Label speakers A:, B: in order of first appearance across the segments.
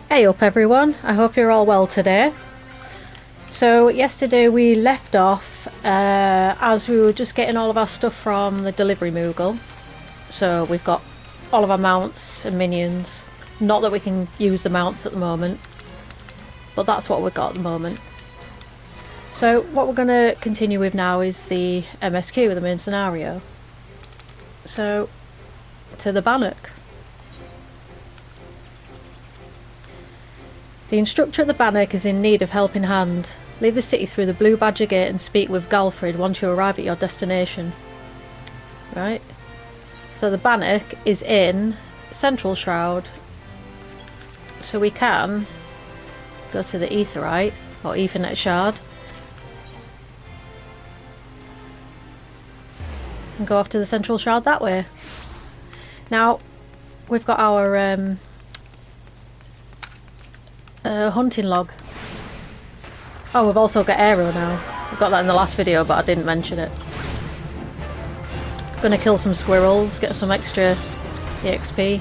A: Hey up everyone, I hope you're all well today. So yesterday we left off as we were just getting all of our stuff from the delivery Moogle. So we've got all of our mounts and minions. Not that we can use the mounts at the moment, but that's what we've got at the moment. So what we're going to continue with now is the MSQ, the main scenario. So to the Bannock. The instructor at the Bannock is in need of helping hand. Leave the city through the Blue Badger Gate and speak with Galfred once you arrive at your destination. Right. So the Bannock is in Central Shroud. So we can go to the Aetheryte or Ethernet Shard. And go off to the Central Shroud that way. Now, we've got our hunting log. Oh, we've also got Aero now. We've got that in the last video, but I didn't mention it. Gonna kill some squirrels, get some extra EXP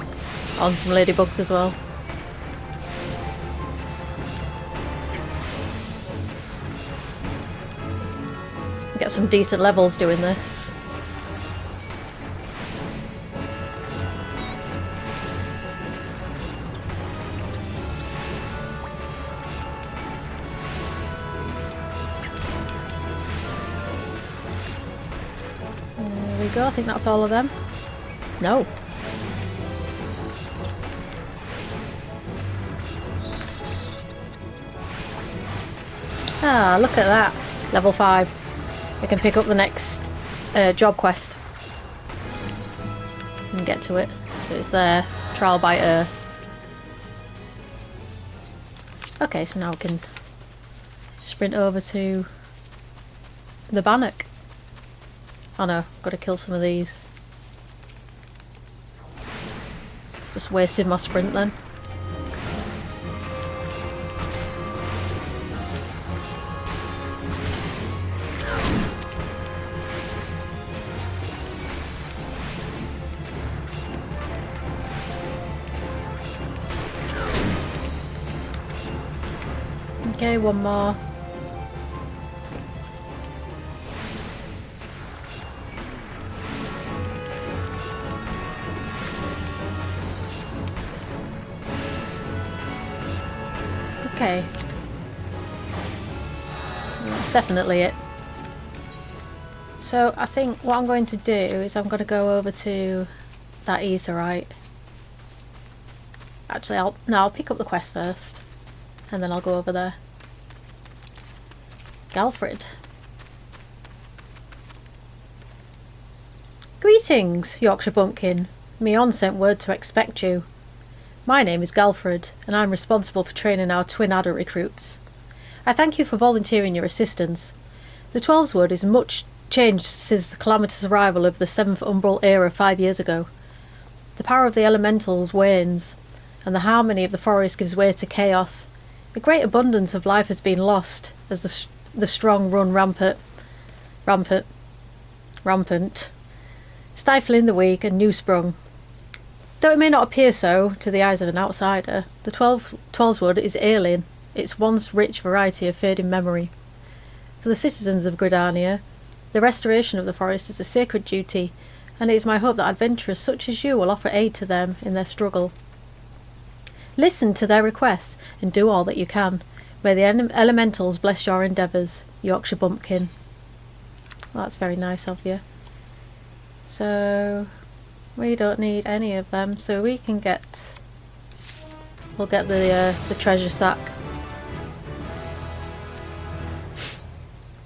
A: on some ladybugs as well. Get some decent levels doing this. There we go, I think that's all of them. No. Ah, look at that. Level 5. We can pick up the next job quest. And get to it. So it's there. Trial by Earth. Okay, so now we can sprint over to the Bannock. Oh no, gotta kill some of these. Just wasted my sprint then. Okay, one more. Okay. That's definitely it. So I think what I'm going to do is I'm going to go over to that Aetheryte. Actually, I'll pick up the quest first, and then I'll go over there. Galfred. Greetings, Yorkshire Bumpkin. Mion sent word to expect you. My name is Galfred, and I'm responsible for training our twin adder recruits. I thank you for volunteering your assistance. The Twelveswood is much changed since the calamitous arrival of the 7th Umbral era 5 years ago. The power of the elementals wanes, and the harmony of the forest gives way to chaos. A great abundance of life has been lost as the strong run rampant, stifling the weak and new sprung. Though it may not appear so to the eyes of an outsider, the Twelveswood is alien, its once rich variety of fading memory. For the citizens of Gridania, the restoration of the forest is a sacred duty, and it is my hope that adventurers such as you will offer aid to them in their struggle. Listen to their requests and do all that you can. May the elementals bless your endeavours, Yorkshire Bumpkin. Well, that's very nice of you. So we don't need any of them, so we'll get the treasure sack.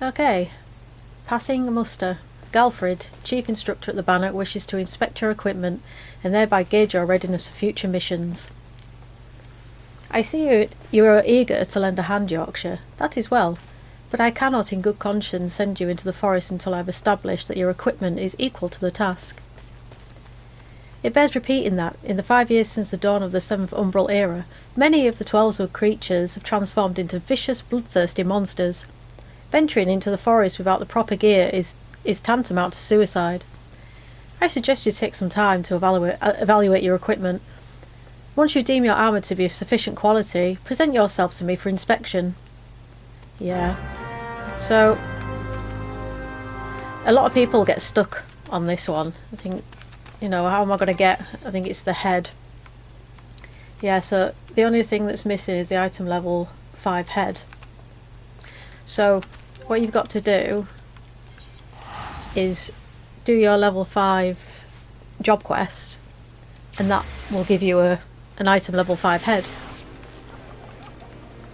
A: Okay, passing muster. Galfred, Chief Instructor at the Bannock, wishes to inspect your equipment and thereby gauge your readiness for future missions. I see you are eager to lend a hand, Yorkshire. That is well, but I cannot in good conscience send you into the forest until I have established that your equipment is equal to the task. It bears repeating that, in the 5 years since the dawn of the 7th Umbral era, many of the Twelveswood creatures have transformed into vicious, bloodthirsty monsters. Venturing into the forest without the proper gear is tantamount to suicide. I suggest you take some time to evaluate your equipment. Once you deem your armour to be of sufficient quality, present yourself to me for inspection. Yeah. So, a lot of people get stuck on this one. I think, you know, how am I going to get? I think it's the head. Yeah, so the only thing that's missing is the item level 5 head. So, what you've got to do is do your level 5 job quest, and that will give you an item level 5 head.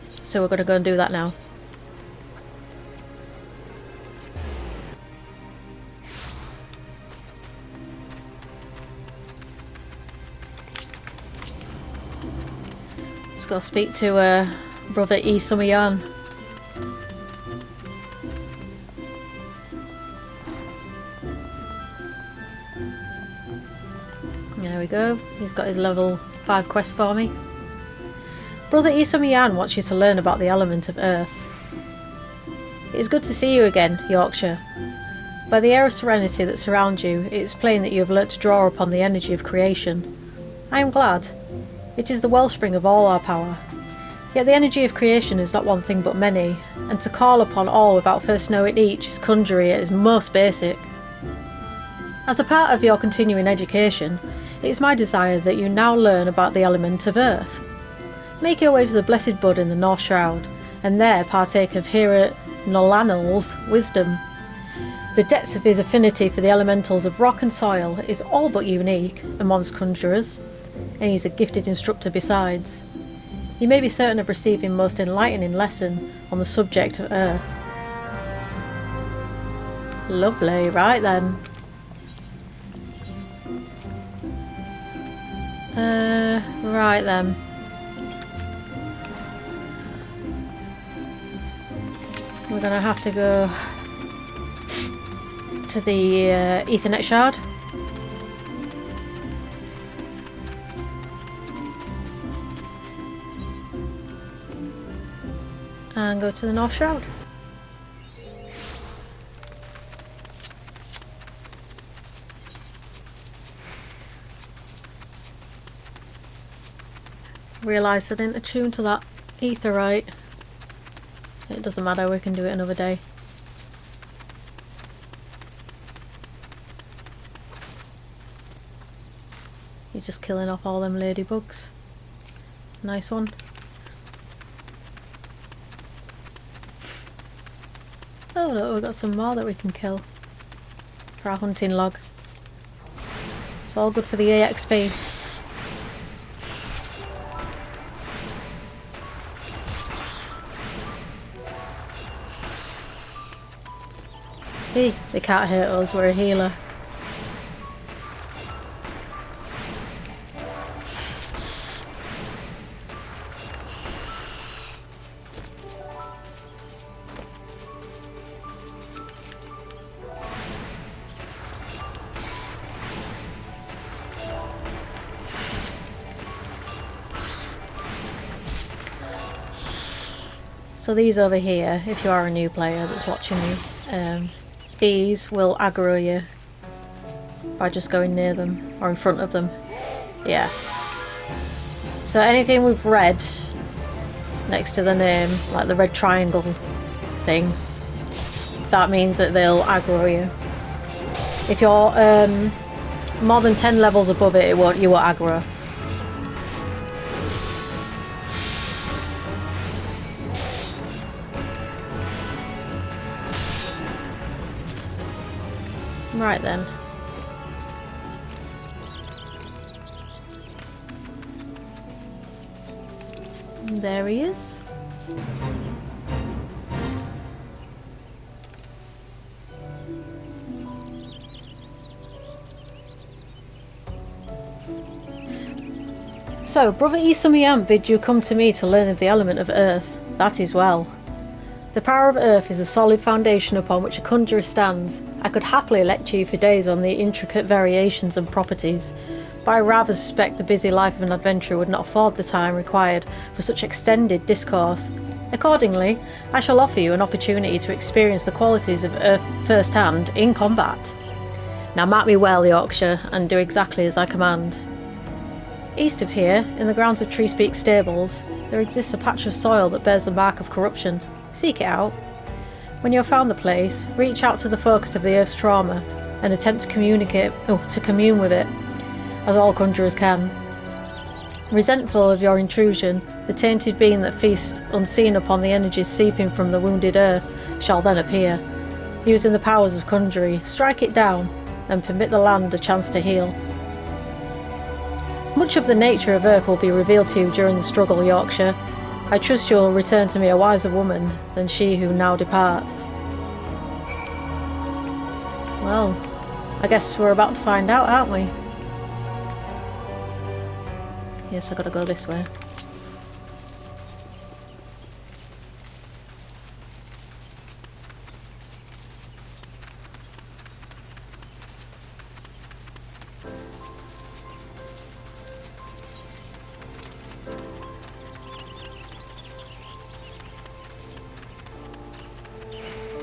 A: So we're going to go and do that now. Let's go speak to brother Eorzea. There we go. He's got his level 5 quest for me. Brother Eorzea wants you to learn about the element of earth. It is good to see you again, Yorkshire. By the air of serenity that surrounds you, it is plain that you have learnt to draw upon the energy of creation. I am glad. It is the wellspring of all our power. Yet the energy of creation is not one thing but many, and to call upon all without first knowing each is Conjurer at its most basic. As a part of your continuing education, it is my desire that you now learn about the element of earth. Make your way to the Blessed Bud in the North Shroud, and there partake of Hera Nolanel's wisdom. The depths of his affinity for the elementals of rock and soil is all but unique amongst conjurers, and he's a gifted instructor besides. You may be certain of receiving a most enlightening lesson on the subject of earth. Lovely, right then. Right then. We're gonna have to go to the Ethernet shard. And go to the North Shroud. Realised I didn't attune to that ether right. It doesn't matter, we can do it another day. He's just killing off all them ladybugs. Nice one. Oh look, we've got some more that we can kill for our hunting log. It's all good for the EXP. Hey, they can't hurt us, we're a healer. So these over here, if you are a new player that's watching me, these will aggro you by just going near them or in front of them. Yeah. So anything with red next to the name, like the red triangle thing, that means that they'll aggro you. If you're more than 10 levels above it, you won't aggro. Right then. There he is. So, Brother Eorzea bid you come to me to learn of the element of earth. That is well. The power of earth is a solid foundation upon which a conjurer stands. I could happily lecture you for days on the intricate variations and properties, but I rather suspect the busy life of an adventurer would not afford the time required for such extended discourse. Accordingly, I shall offer you an opportunity to experience the qualities of earth firsthand in combat. Now mark me well, Yorkshire, and do exactly as I command. East of here, in the grounds of Treespeak Stables, there exists a patch of soil that bears the mark of corruption. Seek it out. When you have found the place, reach out to the focus of the Earth's trauma and attempt to commune with it, as all conjurers can. Resentful of your intrusion, the tainted being that feasts unseen upon the energies seeping from the wounded Earth shall then appear. Using the powers of conjury, strike it down, and permit the land a chance to heal. Much of the nature of Earth will be revealed to you during the struggle, Yorkshire. I trust you'll return to me a wiser woman than she who now departs. Well, I guess we're about to find out, aren't we? Yes, I gotta go this way.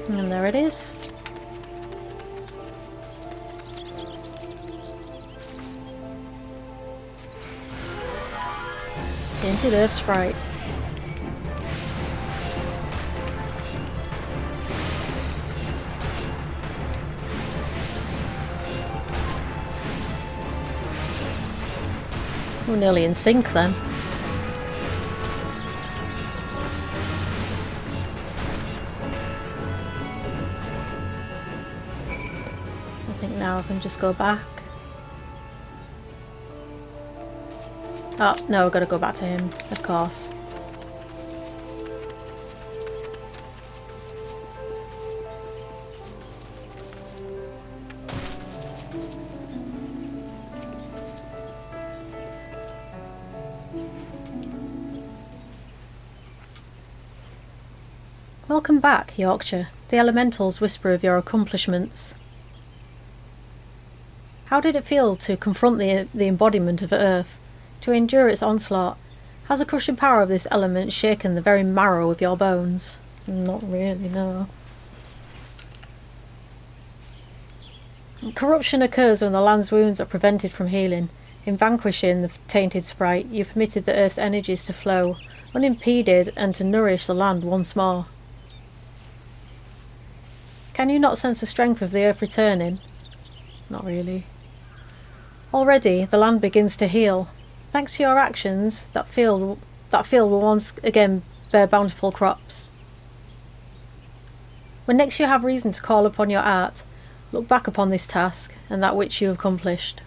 A: And there it is. Tainted Earth Sprite. We're nearly in sync then. I think now I can just go back. Oh, no, I've got to go back to him, of course. Welcome back, Yorkshire. The elementals whisper of your accomplishments. How did it feel to confront the embodiment of Earth? To endure its onslaught? Has the crushing power of this element shaken the very marrow of your bones? Not really, no. Corruption occurs when the land's wounds are prevented from healing. In vanquishing the tainted sprite, you permitted the Earth's energies to flow, unimpeded, and to nourish the land once more. Can you not sense the strength of the Earth returning? Not really. Already, the land begins to heal. Thanks to your actions, that field will once again bear bountiful crops. When next you have reason to call upon your art, look back upon this task and that which you have accomplished.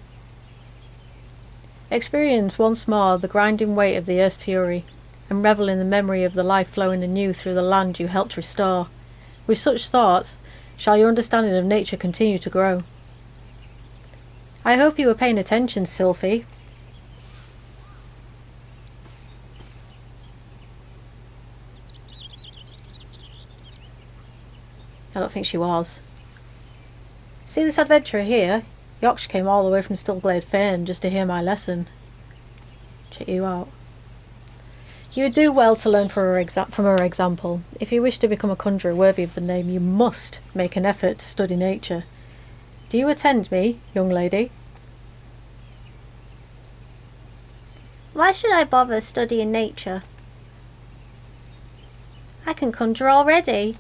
A: Experience once more the grinding weight of the Earth's fury, and revel in the memory of the life flowing anew through the land you helped restore. With such thoughts, shall your understanding of nature continue to grow. I hope you were paying attention, Sylphie. I don't think she was. See this adventurer here? Yorkshire came all the way from Stillglade Fane just to hear my lesson. Check you out. You would do well to learn from her example. If you wish to become a conjurer worthy of the name, you must make an effort to study nature. Do you attend me, young lady?
B: Why should I bother studying nature? I can conjure already.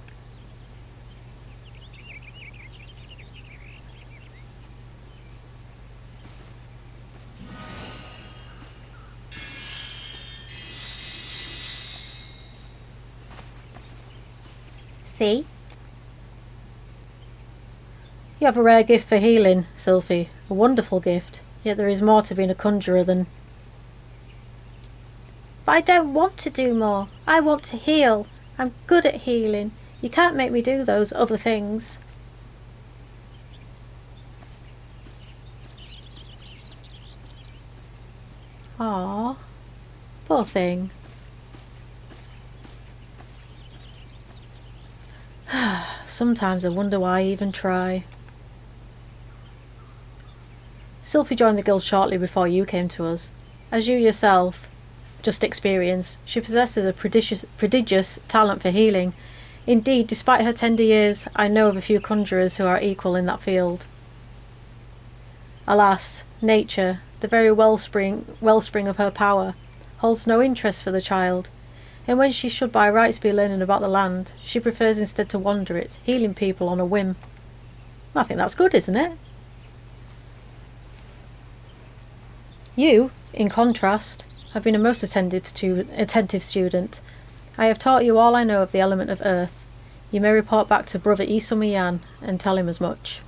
B: See?
A: You have a rare gift for healing, Sylphie. A wonderful gift. Yet there is more to being a conjurer than...
B: But I don't want to do more. I want to heal. I'm good at healing. You can't make me do those other things.
A: Aww. Poor thing. Sometimes I wonder why I even try. Sylphie joined the guild shortly before you came to us. As you yourself just experienced, she possesses a prodigious talent for healing. Indeed, despite her tender years, I know of a few conjurers who are equal in that field. Alas, nature, the very wellspring of her power, holds no interest for the child, and when she should by rights be learning about the land, she prefers instead to wander it, healing people on a whim. I think that's good, isn't it? You, in contrast, have been a most attentive student. I have taught you all I know of the element of earth. You may report back to Brother Isumiyan and tell him as much.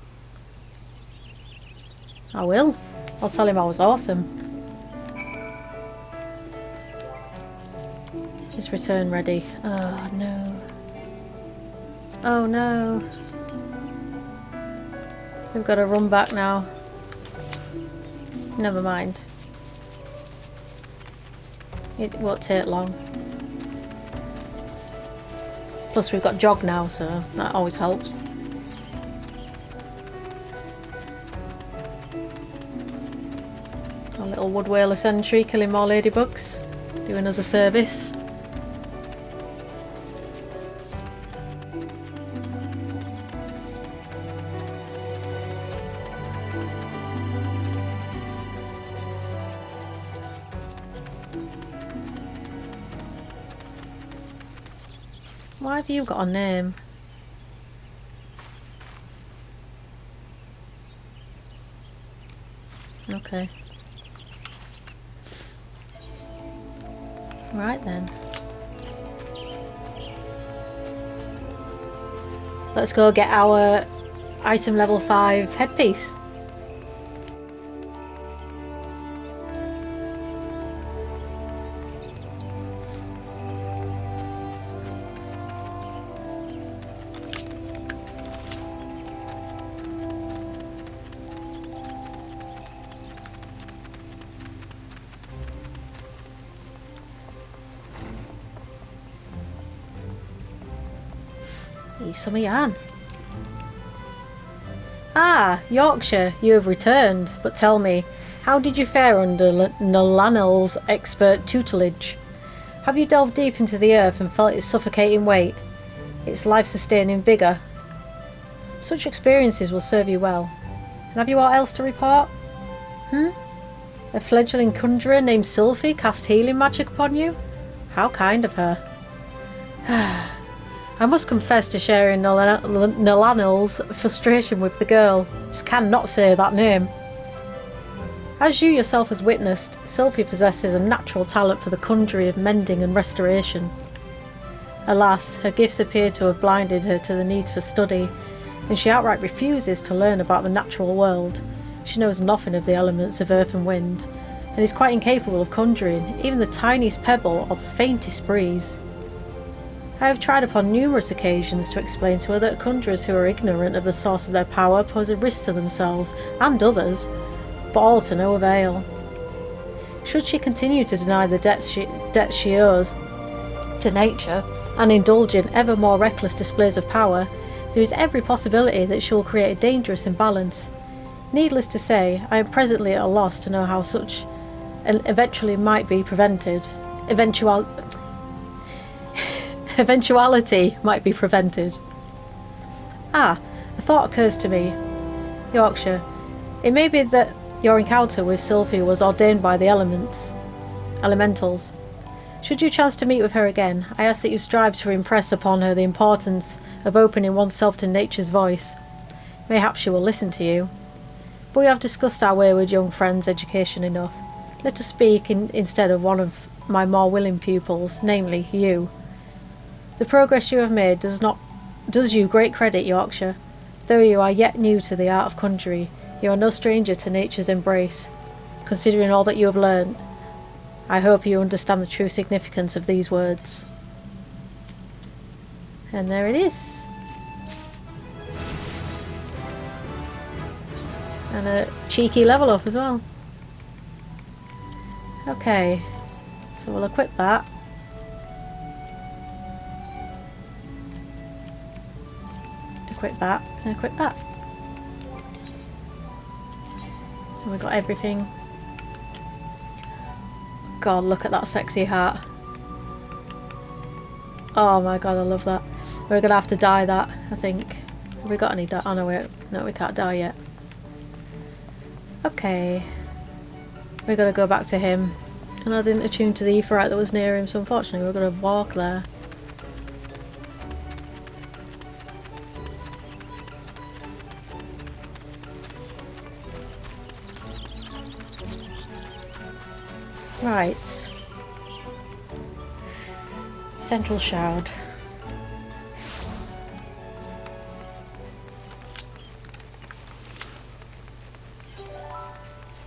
A: I will. I'll tell him I was awesome. Is return ready? Oh no. Oh no. We've got to run back now. Never mind. It won't take long. Plus we've got jog now, so that always helps. Our little wood whaler sentry killing more ladybugs, doing us a service. Why have you got a name? Okay. Right then. Let's go get our item level 5 headpiece. Isumiyan. Ah, Yorkshire, you have returned. But tell me, how did you fare under Nolanel's expert tutelage? Have you delved deep into the earth and felt its suffocating weight, its life-sustaining vigour? Such experiences will serve you well. And have you aught else to report? A fledgling conjurer named Sylphie cast healing magic upon you? How kind of her. I must confess to sharing Nolanel's frustration with the girl. Just cannot say that name. As you yourself has witnessed, Sylphie possesses a natural talent for the conjuring of mending and restoration. Alas, her gifts appear to have blinded her to the needs for study, and she outright refuses to learn about the natural world. She knows nothing of the elements of earth and wind, and is quite incapable of conjuring even the tiniest pebble or the faintest breeze. I have tried upon numerous occasions to explain to her that conjurers who are ignorant of the source of their power pose a risk to themselves and others, but all to no avail. Should she continue to deny the debt she owes to nature and indulge in ever more reckless displays of power, there is every possibility that she will create a dangerous imbalance. Needless to say, I am presently at a loss to know how such eventuality might be prevented. Ah, a thought occurs to me. Yorkshire, it may be that your encounter with Sylphie was ordained by the elementals. Should you chance to meet with her again, I ask that you strive to impress upon her the importance of opening oneself to nature's voice. Mayhap she will listen to you. But we have discussed our wayward young friend's education enough. Let us speak instead of one of my more willing pupils, namely you. The progress you have made does you great credit, Yorkshire. Though you are yet new to the art of conjuring, you are no stranger to nature's embrace. Considering all that you have learnt, I hope you understand the true significance of these words. And there it is. And a cheeky level up as well. Okay, so we'll equip that. Equip that, and equip that. And we've got everything. God, look at that sexy hat. Oh my god, I love that. We're gonna have to dye that, I think. Have we got any dye? Oh no, no, we can't dye yet. Okay. we got to go back to him. And I didn't attune to the Aephorite that was near him, so unfortunately we're going to walk there. Right. Central Shroud.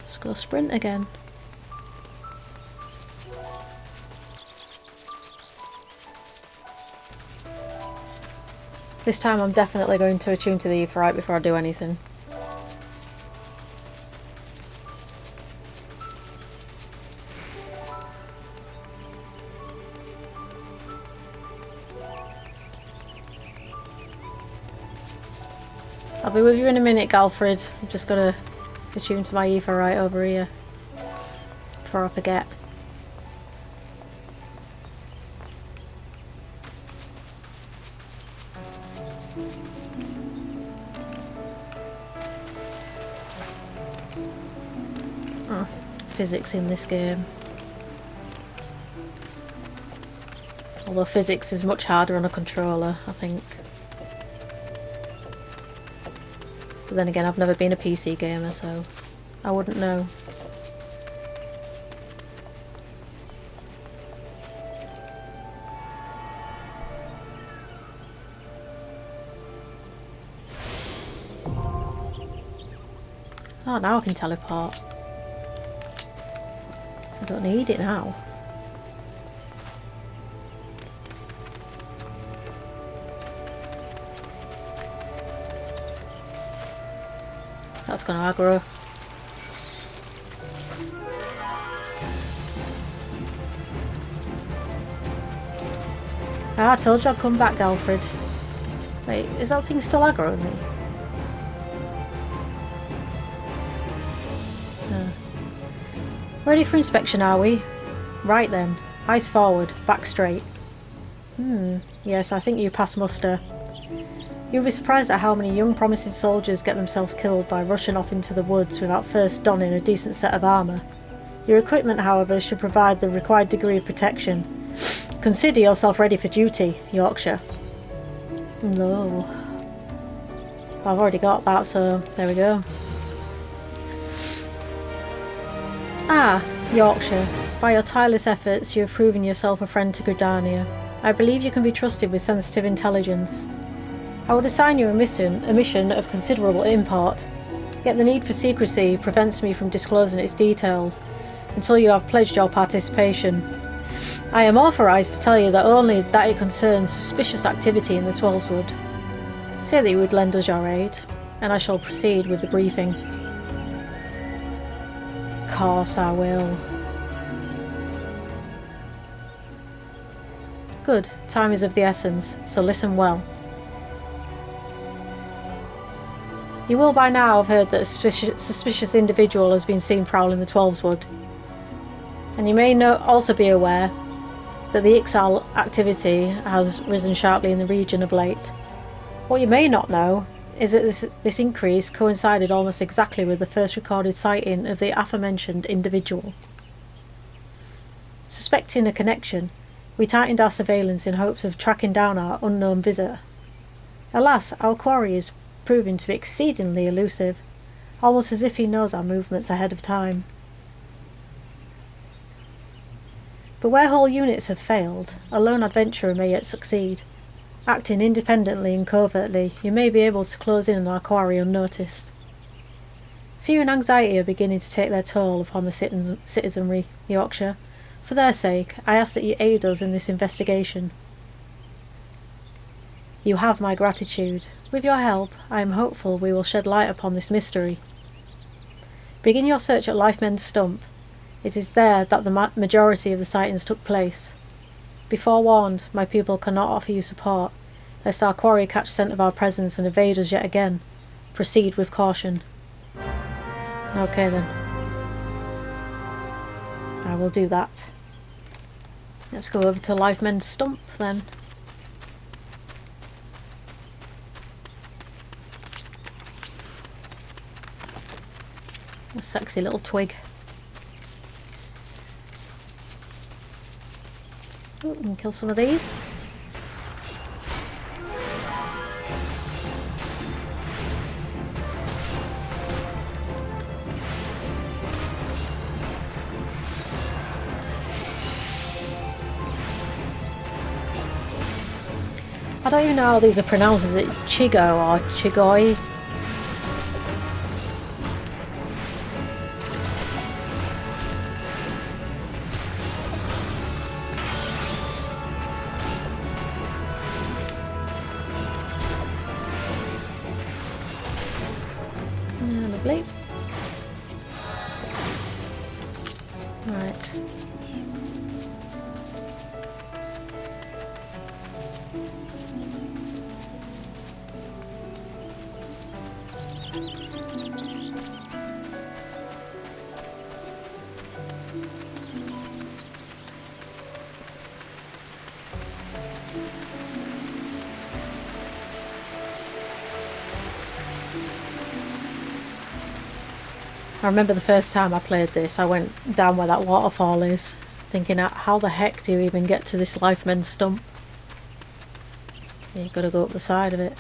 A: Let's go sprint again. This time I'm definitely going to attune to the Aephorite before I do anything. I'll be with you in a minute, Galfred. I'm just gonna attune to my Aephorite over here before I forget. Oh, physics in this game. Although physics is much harder on a controller, I think. But then again, I've never been a PC gamer, so I wouldn't know. Oh, now I can teleport. I don't need it now. That's gonna aggro. Ah, I told you I'd come back, Galfred. Wait, is that thing still aggroing me? No. Ready for inspection, are we? Right then. Eyes forward, back straight. Yes, I think you pass muster. You'll be surprised at how many young promising soldiers get themselves killed by rushing off into the woods without first donning a decent set of armour. Your equipment, however, should provide the required degree of protection. Consider yourself ready for duty, Yorkshire. No. I've already got that, so there we go. Ah, Yorkshire. By your tireless efforts, you have proven yourself a friend to Gridania. I believe you can be trusted with sensitive intelligence. I would assign you a mission of considerable import, yet the need for secrecy prevents me from disclosing its details until you have pledged your participation. I am authorised to tell you that only that it concerns suspicious activity in the Twelveswood. Say that you would lend us your aid, and I shall proceed with the briefing. Of course I will. Good, time is of the essence, so listen well. You will by now have heard that a suspicious individual has been seen prowling the Twelveswood. And you may also be aware that the Ixal activity has risen sharply in the region of late. What you may not know is that this increase coincided almost exactly with the first recorded sighting of the aforementioned individual. Suspecting a connection, we tightened our surveillance in hopes of tracking down our unknown visitor. Alas, our quarry is proving to be exceedingly elusive, almost as if he knows our movements ahead of time. But where whole units have failed, a lone adventurer may yet succeed. Acting independently and covertly, you may be able to close in on our quarry unnoticed. Fear and anxiety are beginning to take their toll upon the citizenry, Yorkshire. For their sake, I ask that you aid us in this investigation. You have my gratitude. With your help, I am hopeful we will shed light upon this mystery. Begin your search at Lifemen's Stump. It is there that the majority of the sightings took place. Be forewarned, my people cannot offer you support, lest our quarry catch scent of our presence and evade us yet again. Proceed with caution. Okay then. I will do that. Let's go over to Lifemen's Stump then. A sexy little twig. And kill some of these. I don't even know how these are pronounced. Is it Chigo or Chigoi? Lovely. Right. I remember the first time I played this, I went down where that waterfall is, thinking, how the heck do you even get to this Lifeman stump? You've got to go up the side of it.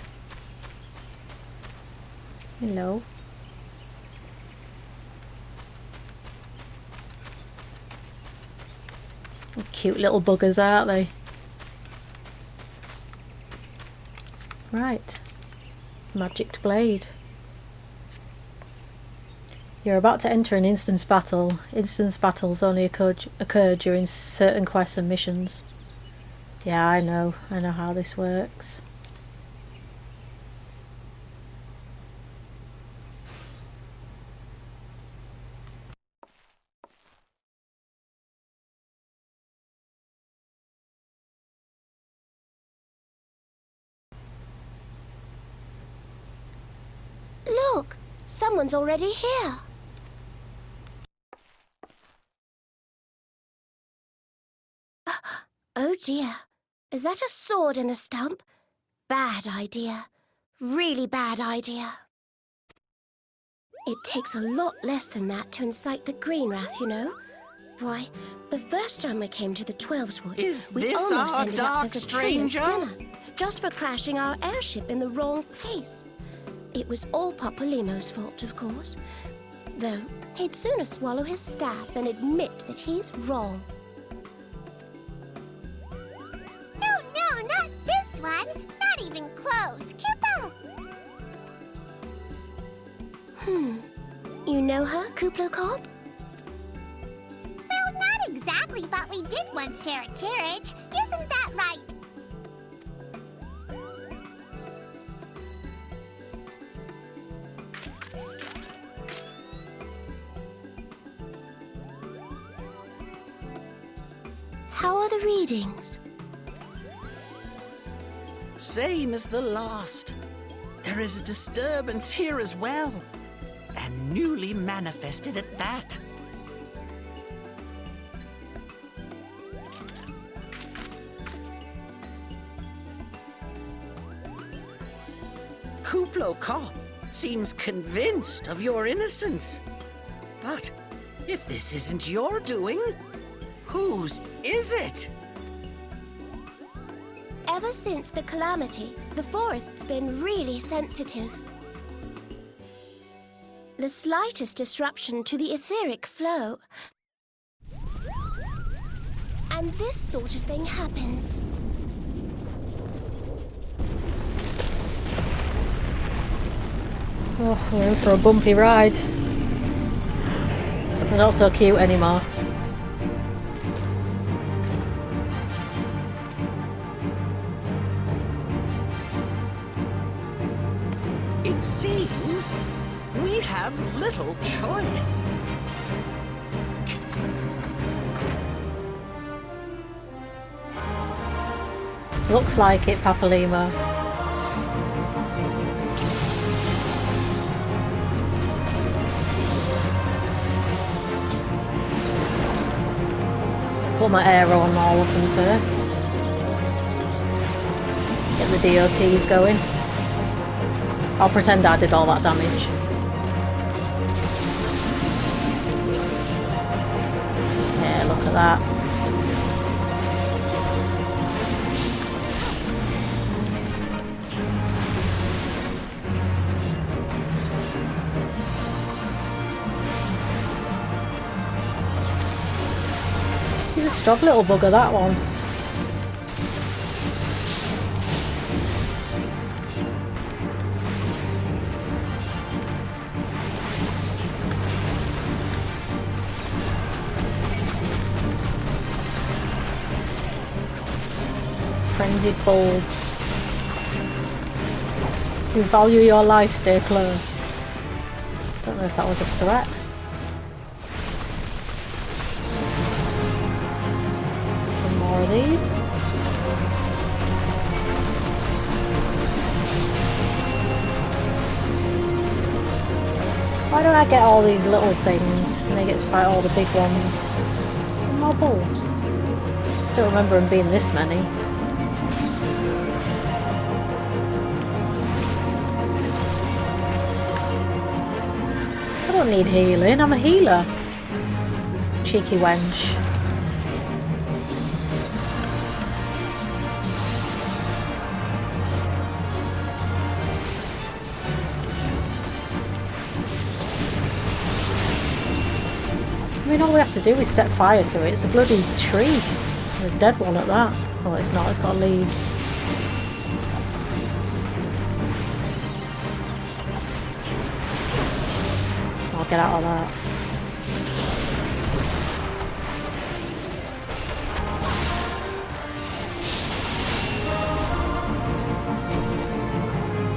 A: Hello. Cute little buggers, aren't they? Right. Magicked blade. You're about to enter an instance battle. Instance battles only occur during certain quests and missions. Yeah, I know how this works.
C: Look! Someone's already here! Oh dear. Is that a sword in the stump? Bad idea. Really bad idea. It takes a lot less than that to incite the green wrath, you know. Why, the first time we came to the 12's Wood, we almost ended up as a
D: stranger?
C: dinner, just for crashing our airship in the wrong place. It was all Papalymo's fault, of course. Though, he'd sooner swallow his staff than admit that he's wrong.
E: No, not this one. Not even close. Kupo!
C: You know her, Kuplo Cop?
E: Well, not exactly, but we did once share a carriage. Isn't that right?
C: How are the readings?
D: Same as the last. There is a disturbance here as well. And newly manifested at that. Kuplo Cop seems convinced of your innocence. But if this isn't your doing, whose is it?
C: Ever since the calamity, the forest's been really sensitive. The slightest disruption to the etheric flow, and this sort of thing happens.
A: Oh, we're in for a bumpy ride. They're not so cute anymore.
D: It seems we have little choice.
A: Looks like it, Papalymo. Put my arrow on all of them first. Get the DOTs going. I'll pretend I did all that damage. Yeah, look at that. strong little bugger, that one. Frenzied bulb. You value your life, stay close. Don't know if that was a threat. Some more of these. Why don't I get all these little things and they get to fight all the big ones? Some more bulbs. Don't remember them being this many. I don't need healing, I'm a healer. Cheeky wench. I mean, all we have to do is set fire to it. It's a bloody tree. A dead one at that. Oh, it's not, it's got leaves. I'll get out of that.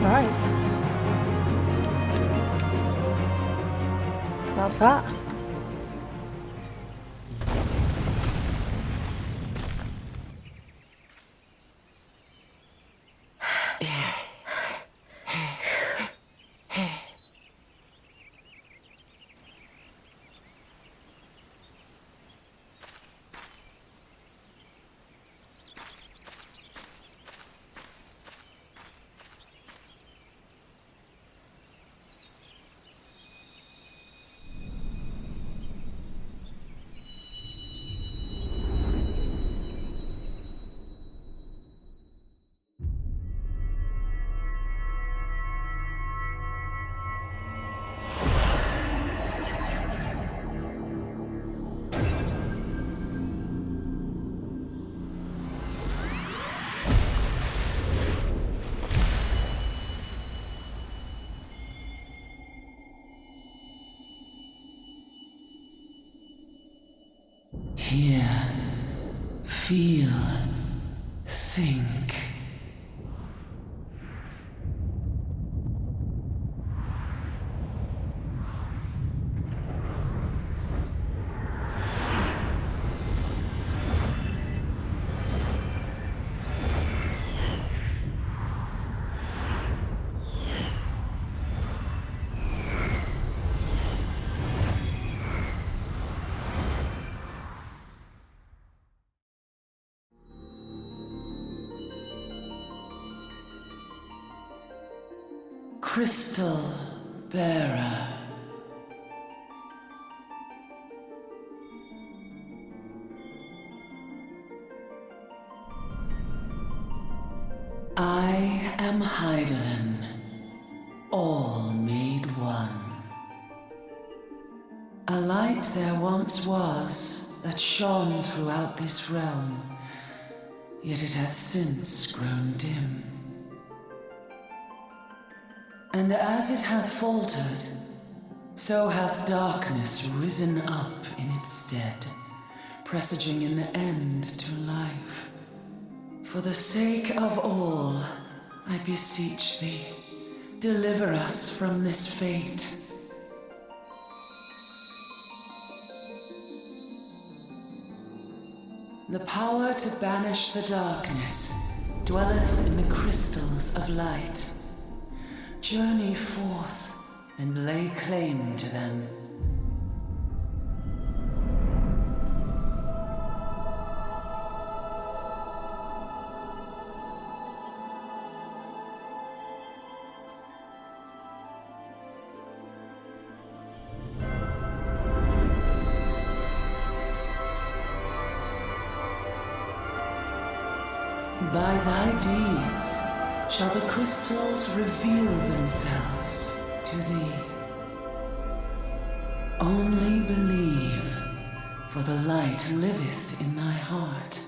A: Right. That's that.
F: Hear, feel, think. Crystal bearer. I am Hydaelyn, all made one. A light there once was that shone throughout this realm, yet it hath since grown dim. And as it hath faltered, so hath darkness risen up in its stead, presaging an end to life. For the sake of all, I beseech thee, deliver us from this fate. The power to banish the darkness dwelleth in the crystals of light. Journey forth and lay claim to them. By thy deeds shall the crystals reveal themselves to thee. Only believe, for the light liveth in thy heart.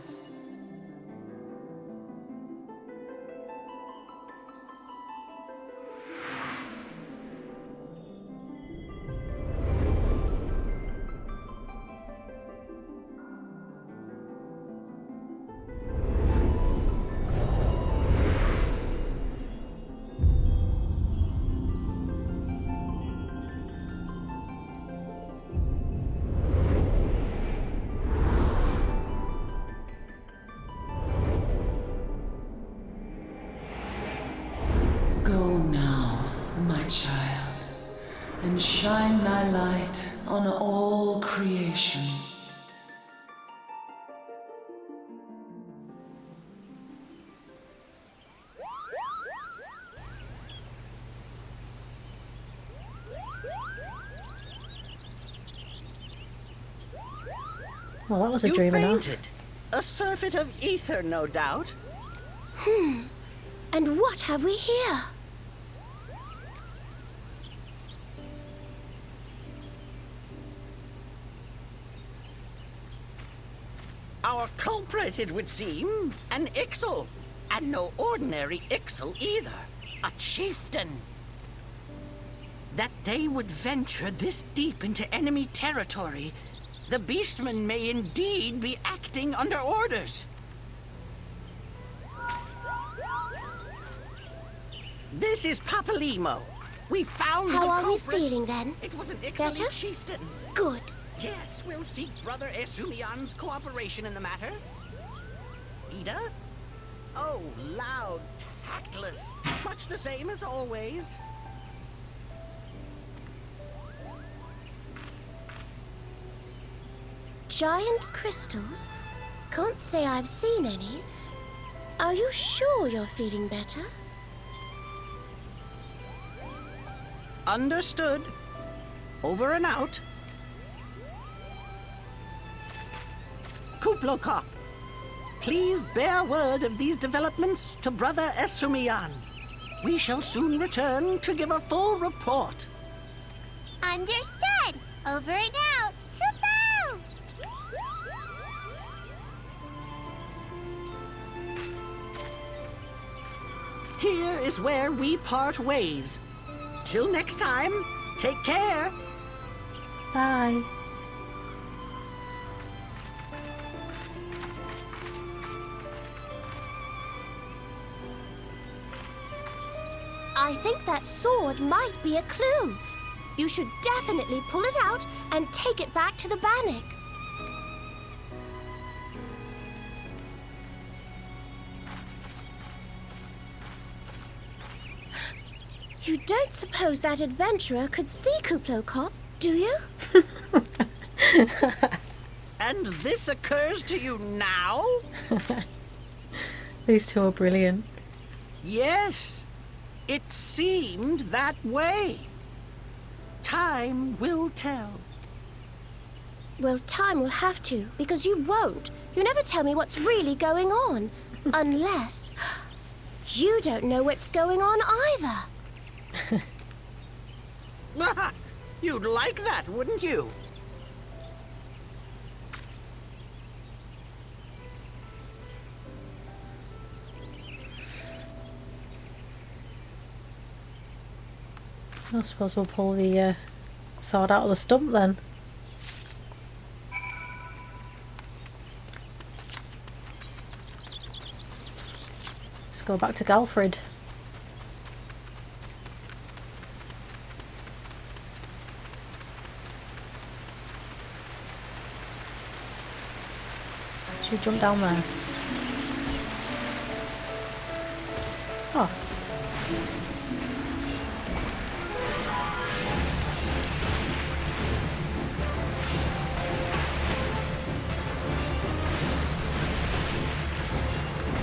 F: Go now, my child, and shine thy light on all creation.
A: Well, that was a
D: You
A: dream enough.
D: fainted. A surfeit of ether, no doubt.
C: And what have we here?
D: Our culprit, it would seem, an Ixal. And no ordinary Ixal either. A chieftain. That they would venture this deep into enemy territory, the beastmen may indeed be acting under orders. This is Papalimo. We found the
C: How are we
D: culprit.
C: feeling then?
D: It was an Ixaly
C: Better?
D: chieftain.
C: Good.
D: Yes, we'll seek Brother Esumian's cooperation in the matter. Ida? Oh, loud, tactless. Much the same as always.
C: Giant crystals? Can't say I've seen any. Are you sure you're feeling better?
D: Understood. Over and out. Kuplokop, please bear word of these developments to Brother Esumian. We shall soon return to give a full report.
E: Understood. Over and out. Kupo!
D: Here is where we part ways. Till next time, take care.
A: Bye.
C: I think that sword might be a clue. You should definitely pull it out and take it back to the Bannock. You don't suppose that adventurer could see Kuplokop, do you?
D: And this occurs to you now?
A: These two are brilliant.
D: Yes, it seemed that way. Time will tell.
C: Well, time will have to, because you won't. You never tell me what's really going on. Unless you don't know what's going on either.
D: You'd like that, wouldn't you?
A: I suppose we'll pull the sword out of the stump then. Let's go back to Galfred. Should we jump down there? Oh.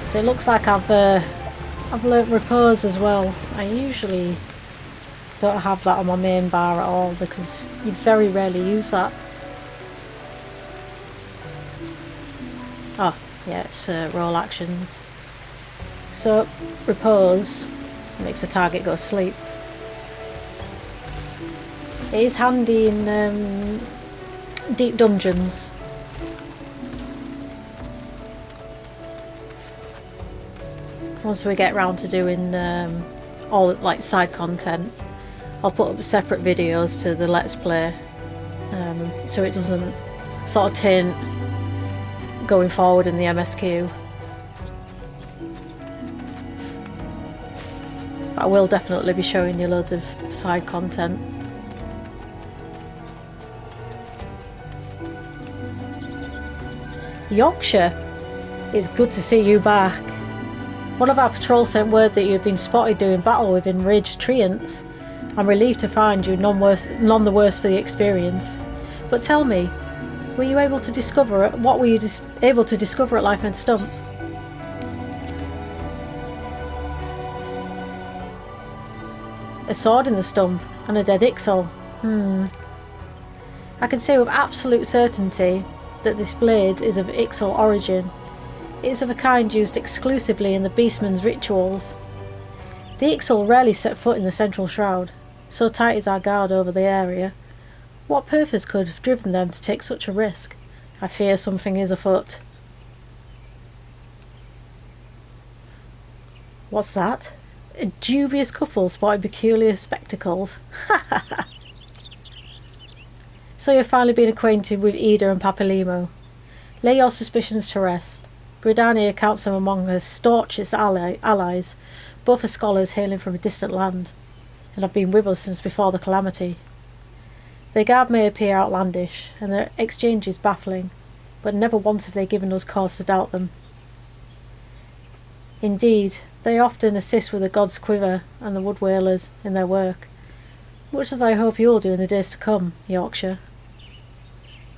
A: So it looks like I've learnt repose as well. I usually don't have that on my main bar at all because you very rarely use that. Oh, yeah, it's roll actions. So repose makes the target go to sleep. It is handy in deep dungeons once we get round to doing all like side content, I'll put up separate videos to the Let's Play, so it doesn't sort of taint going forward in the MSQ. But I will definitely be showing you loads of side content. Yorkshire, it's good to see you back. One of our patrol sent word that you had been spotted doing battle with enraged treants. I'm relieved to find you none the worse for the experience. But tell me, were you able to discover what were you able to discover at Lifehead Stump? A sword in the stump and a dead Ixal. I can say with absolute certainty that this blade is of Ixal origin. It is of a kind used exclusively in the Beastman's rituals. The Ixal rarely set foot in the central shroud, so tight is our guard over the area. What purpose could have driven them to take such a risk? I fear something is afoot. What's that? A dubious couple sporting peculiar spectacles. So you've finally been acquainted with Ida and Papalimo. Lay your suspicions to rest. Gridania counts them among her staunchest allies, both are scholars hailing from a distant land, and have been with us since before the calamity. Their garb may appear outlandish, and their exchanges baffling, but never once have they given us cause to doubt them. Indeed, they often assist with the God's Quiver and the Wood Whalers in their work, much as I hope you will do in the days to come, Yorkshire.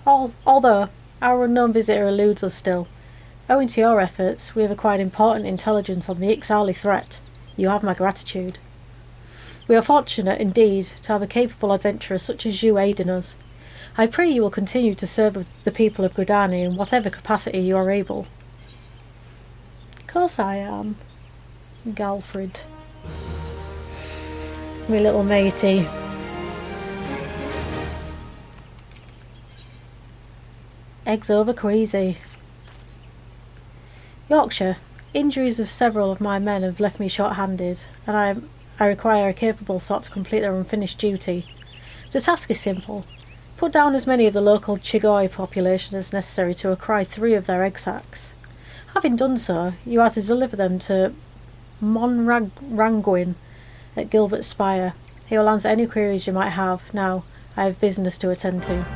A: Although our unknown visitor eludes us still, owing to your efforts, we have acquired important intelligence on the Ixali threat. You have my gratitude. We are fortunate indeed to have a capable adventurer such as you aiding us. I pray you will continue to serve the people of Gridani in whatever capacity you are able. Of course I am, Galfred. My little matey. Eggs over queasy. Yorkshire, injuries of several of my men have left me short-handed, and I require a capable sort to complete their unfinished duty. The task is simple. Put down as many of the local Chigoi population as necessary to acquire 3 of their egg sacs. Having done so, you are to deliver them to Monranguin at Gilbert Spire. He will answer any queries you might have. Now, I have business to attend to.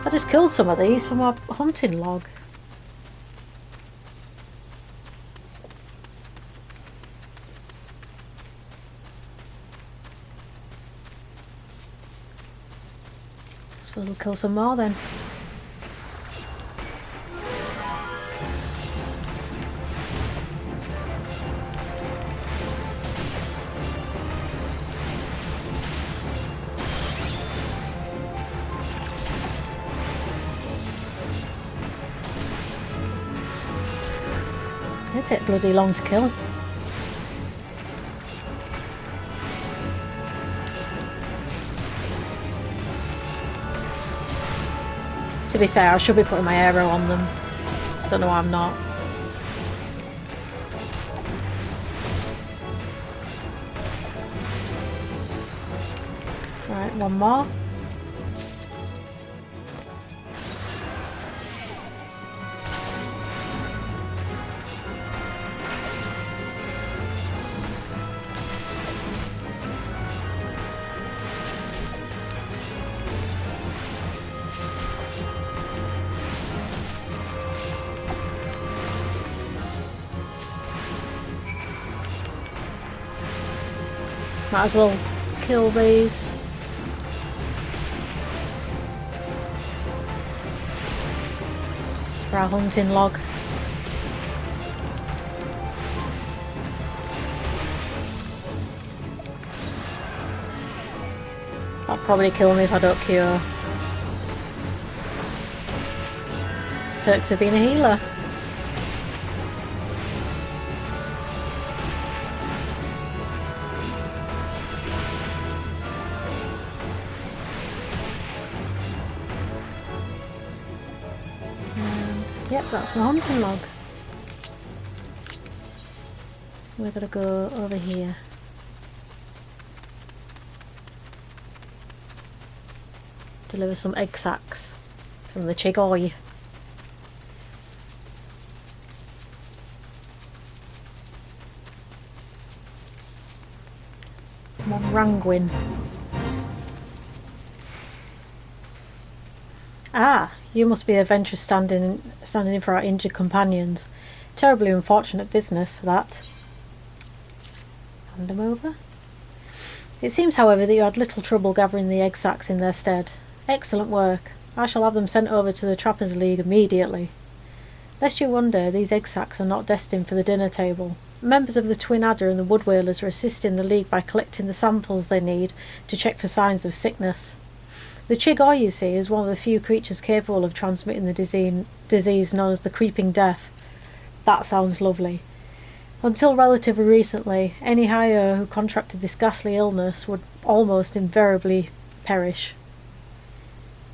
A: I just killed some of these from our hunting log. Suppose we'll kill some more then. They take bloody long to kill. To be fair, I should be putting my arrow on them. Don't know why I'm not. Right, one more. Might as well kill these. For our hunting log. That'll probably kill me if I don't cure. Perks of being a healer. Yep, that's my hunting log. We're gonna go over here. Deliver some egg sacs from the Chigoy. Come on, Rangwin. Ah, you must be adventurous standing in for our injured companions. Terribly unfortunate business, that. Hand them over. It seems, however, that you had little trouble gathering the egg sacs in their stead. Excellent work. I shall have them sent over to the Trappers' League immediately. Lest you wonder, these egg sacs are not destined for the dinner table. Members of the Twin Adder and the Wood Whalers are assisting the League by collecting the samples they need to check for signs of sickness. The Chigoy, you see, is one of the few creatures capable of transmitting the disease known as the Creeping Death. That sounds lovely. Until relatively recently, any higher who contracted this ghastly illness would almost invariably perish.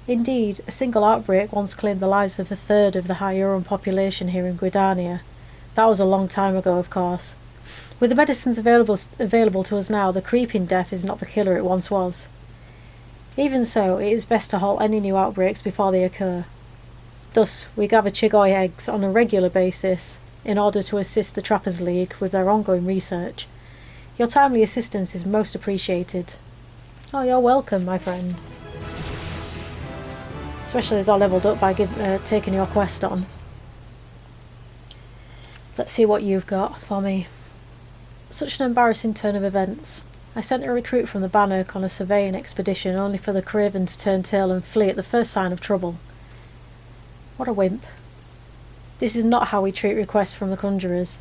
A: Indeed, a single outbreak once claimed the lives of a third of the Hyaron population here in Gridania. That was a long time ago, of course. With the medicines available to us now, the Creeping Death is not the killer it once was. Even so, it is best to halt any new outbreaks before they occur. Thus, we gather Chigoy eggs on a regular basis in order to assist the Trappers' League with their ongoing research. Your timely assistance is most appreciated. Oh, you're welcome, my friend. Especially as I levelled up by taking your quest on. Let's see what you've got for me. Such an embarrassing turn of events. I sent a recruit from the Bannock on a surveying expedition only for the Craven to turn tail and flee at the first sign of trouble. What a wimp. This is not how we treat requests from the Conjurers.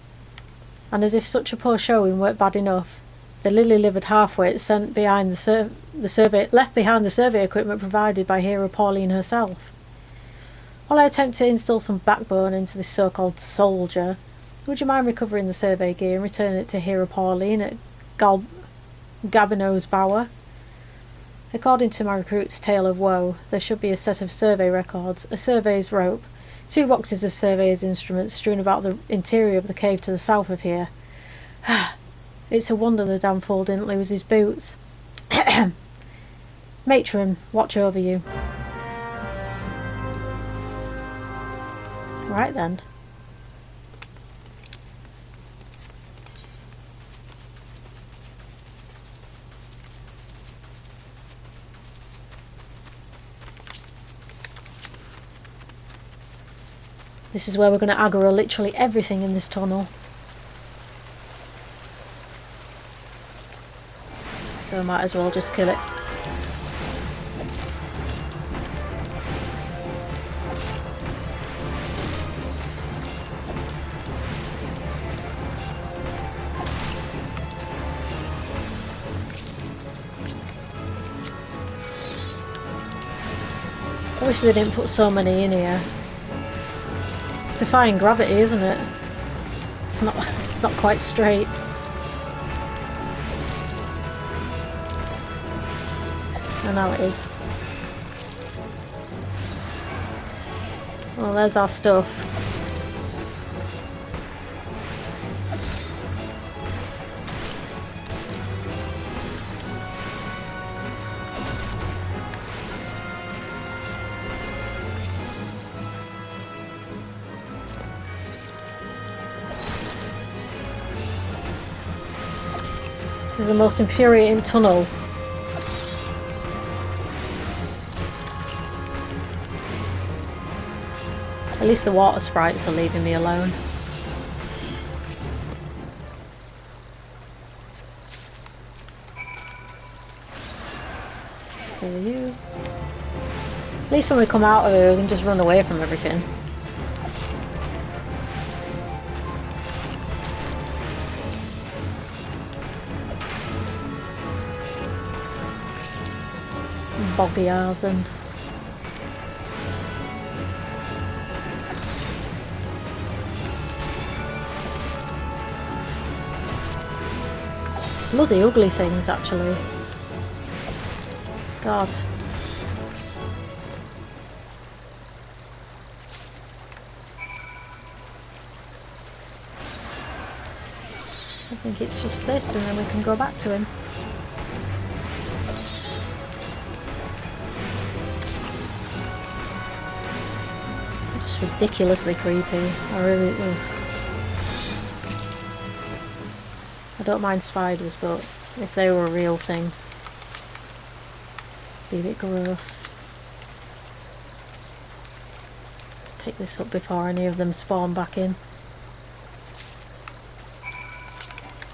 A: And as if such a poor showing weren't bad enough, the lily-livered halfwit left behind the survey equipment provided by Hera Pauline herself. While I attempt to instill some backbone into this so-called soldier, would you mind recovering the survey gear and returning it to Hera Pauline at Gabino's Bower? According to my recruit's tale of woe, there should be a set of survey records, a surveyor's rope, 2 boxes of surveyor's instruments strewn about the interior of the cave to the south of here. It's a wonder the damn fool didn't lose his boots. Matron, watch over you. Right then. This is where we're going to aggro literally everything in this tunnel. So I might as well just kill it. I wish they didn't put so many in here. It's defying gravity, isn't it? It's not quite straight. And now it is. Well, there's our stuff. This is the most infuriating tunnel. At least the water sprites are leaving me alone. Screw you. At least when we come out of here we can just run away from everything. Boggy arsen. Bloody ugly things, actually. God. I think it's just this, and then we can go back to him. Just ridiculously creepy. I really... Ugh. I don't mind spiders, but if they were a real thing, it'd be a bit gross. Let's pick this up before any of them spawn back in.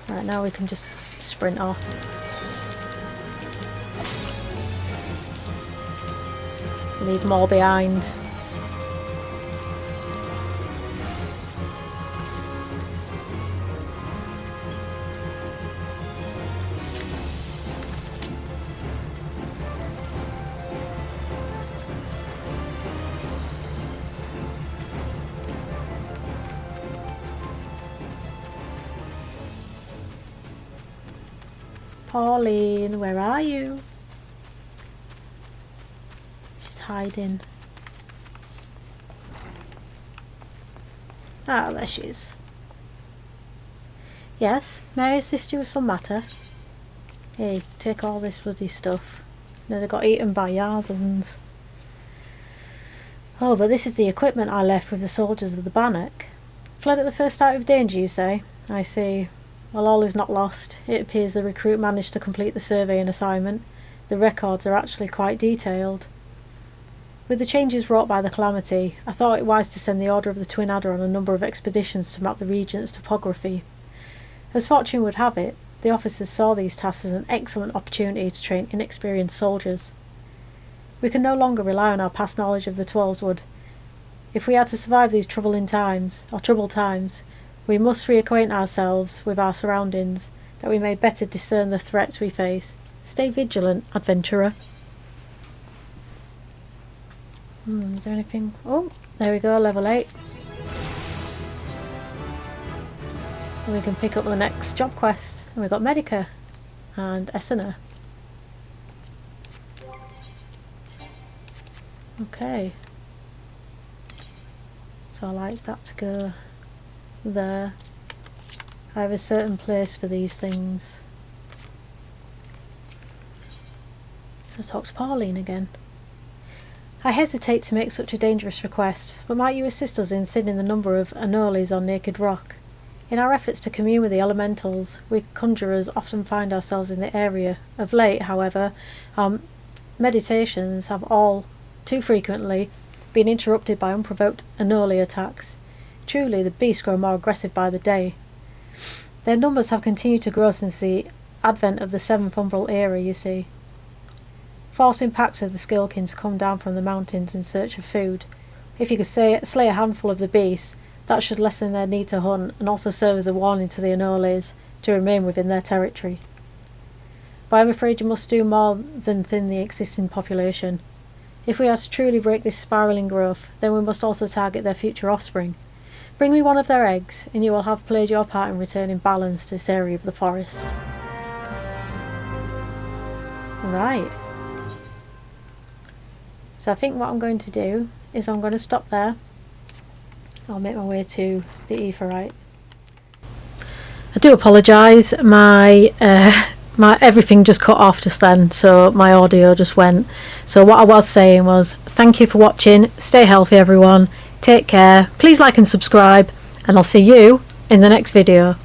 A: Right, now we can just sprint off. Leave more behind. Pauline, where are you? She's hiding. Ah, there she is. Yes, may I assist you with some matter? Hey, take all this bloody stuff. No, they got eaten by Yarzans. Oh, but this is the equipment I left with the soldiers of the Bannock. Fled at the first sight of danger, you say? I see. Well, all is not lost. It appears the recruit managed to complete the survey and assignment. The records are actually quite detailed. With the changes wrought by the calamity, I thought it wise to send the Order of the Twin Adder on a number of expeditions to map the region's topography. As fortune would have it, the officers saw these tasks as an excellent opportunity to train inexperienced soldiers. We can no longer rely on our past knowledge of the Twelveswood. If we are to survive these troubled times, we must reacquaint ourselves with our surroundings, that we may better discern the threats we face. Stay vigilant, adventurer. Is there anything? Oh, there we go, level 8. And we can pick up the next job quest. And we've got Medica and Essener. Okay. So I like that to go there. I have a certain place for these things. So talk to Pauline again. I hesitate to make such a dangerous request, but might you assist us in thinning the number of anoles on Naked Rock? In our efforts to commune with the elementals, we conjurers often find ourselves in the area. Of late, however, our meditations have all too frequently been interrupted by unprovoked anole attacks. Truly, the beasts grow more aggressive by the day. Their numbers have continued to grow since the advent of the Seventh Umbral era, you see. Forcing packs of the Skilkins come down from the mountains in search of food. If you could slay a handful of the beasts, that should lessen their need to hunt and also serve as a warning to the anoles to remain within their territory. But I'm afraid you must do more than thin the existing population. If we are to truly break this spiralling growth, then we must also target their future offspring. Bring me one of their eggs, and you will have played your part in returning balance to this area of the forest. Right. So I think what I'm going to do is I'm going to stop there. I'll make my way to the Aephorite. I do apologise, my everything just cut off just then, so my audio just went. So what I was saying was, thank you for watching, stay healthy everyone, take care, please like and subscribe, and I'll see you in the next video.